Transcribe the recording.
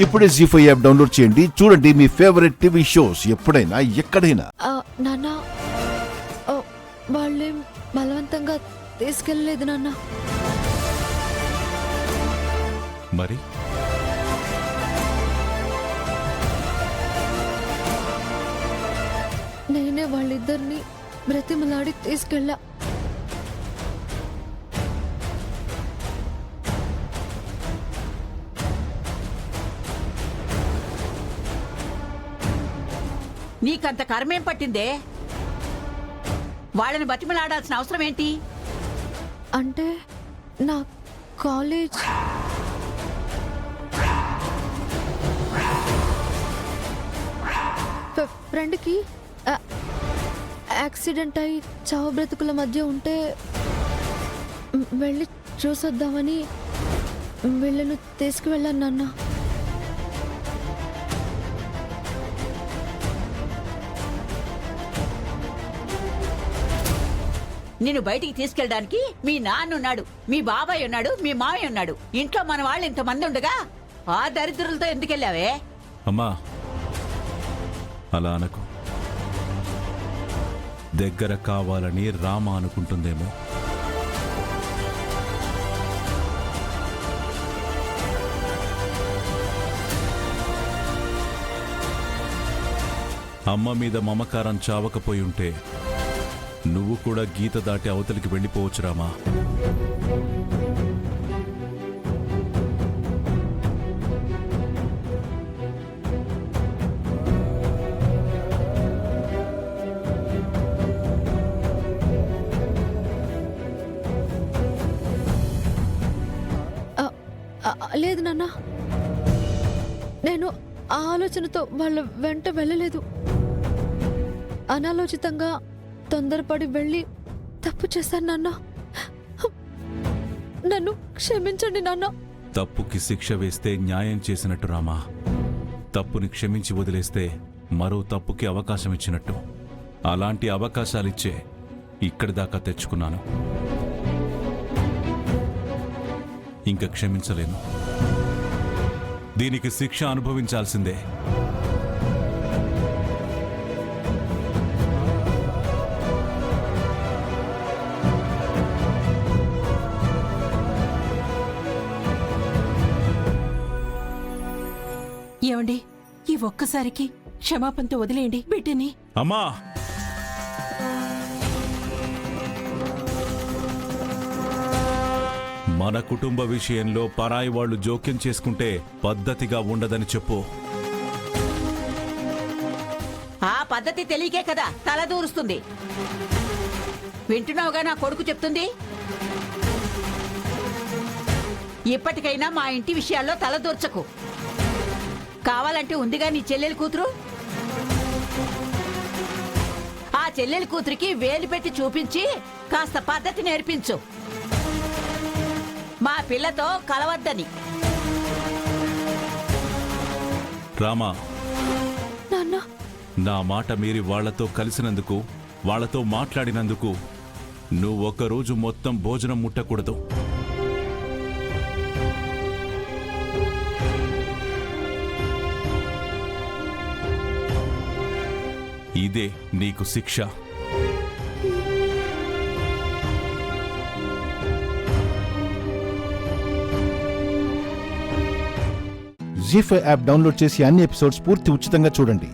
ఇప్పుడే జీ5 app download చేయండి. చూడండి మీ ఫేవరెట్ టీవీ షోస్ ఎప్పుడైనా ఎక్కడైనా. నాన్న, వాళ్ళేం బలవంతంగా తీసుకెళ్ళలేదు నాన్న. మరి నేనే వాళ్ళిద్దరిని బ్రతిమలాడి తీసుకెళ్ళా. నీకంత కర్మేం పట్టిందే? వాళ్ళని బతిమలాడాల్సిన అవసరం ఏంటి? అంటే నా కాలేజ్ ఫ్రెండ్కి యాక్సిడెంట్ అయి చావు బ్రతుకుల మధ్య ఉంటే వెళ్ళి చూసొద్దామని వీళ్ళను తీసుకువెళ్ళాను నాన్న. నిన్ను బయటికి తీసుకెళ్ళడానికి మీ నాన్న ఉన్నాడు, మీ బాబాయ్ ఉన్నాడు, మీ మావయ్య ఉన్నాడు. ఇంట్లో మన వాళ్ళు ఇంతమంది ఉండగా ఆ దరిద్రులతో ఎందుకెళ్ళావే? అమ్మా, అలా అనకు. దగ్గర కావాలని రామ అనుకుంటుందేమో. అమ్మ మీద మమకారం చావకపోయి ఉంటే నువ్వు కూడా గీత దాటి అవతలికి వెళ్ళిపోవచ్చు రామా. లేదు నాన్న, నేను ఆ ఆలోచనతో వాళ్ళ వెంట వెళ్ళలేదు. అనాలోచితంగా తొందరపడి వెళ్ళి తప్పు చేశాను నాన్న. నన్ను క్షమించండి నాన్న. తప్పుకి శిక్ష వేస్తే న్యాయం చేసినట్టు రామా. తప్పుని క్షమించి వదిలేస్తే మరో తప్పుకి అవకాశం ఇచ్చినట్టు. అలాంటి అవకాశాలిచ్చే ఇక్కడి దాకా తెచ్చుకున్నాను. ఇంక క్షమించలేను. దీనికి శిక్ష అనుభవించాల్సిందే. ఏమండి, ఈ ఒక్కసారికి క్షమాపణతో వదిలేయండి బిడ్డని. అమ్మా, మన కుటుంబ విషయంలో పరాయి వాళ్ళు జోక్యం చేసుకుంటే పద్ధతిగా ఉండదని చెప్పు. ఆ పద్ధతి తెలియకే కదా తల దూరుస్తుంది. వింటున్నావుగా నా కొడుకు చెప్తుంది? ఇప్పటికైనా మా ఇంటి విషయాల్లో తల దూర్చకు. కావాలంటే ఉందిగా నీ చెల్లెలి కూతురు. ఆ చెల్లెలి కూతురికి వేలు పెట్టి చూపించి కాస్త పద్ధతి నేర్పించు. మా పిల్లతో కలవద్దని. రామా, నాన్న, నా మాట మీరి వాళ్లతో కలిసినందుకు, వాళ్లతో మాట్లాడినందుకు నువ్వు ఒక్కరోజు మొత్తం భోజనం ముట్టకూడదు. ఇదే నీకు శిక్ష. జీ5 యాప్ డౌన్లోడ్ చేసి అన్ని ఎపిసోడ్స్ పూర్తి ఉచితంగా చూడండి.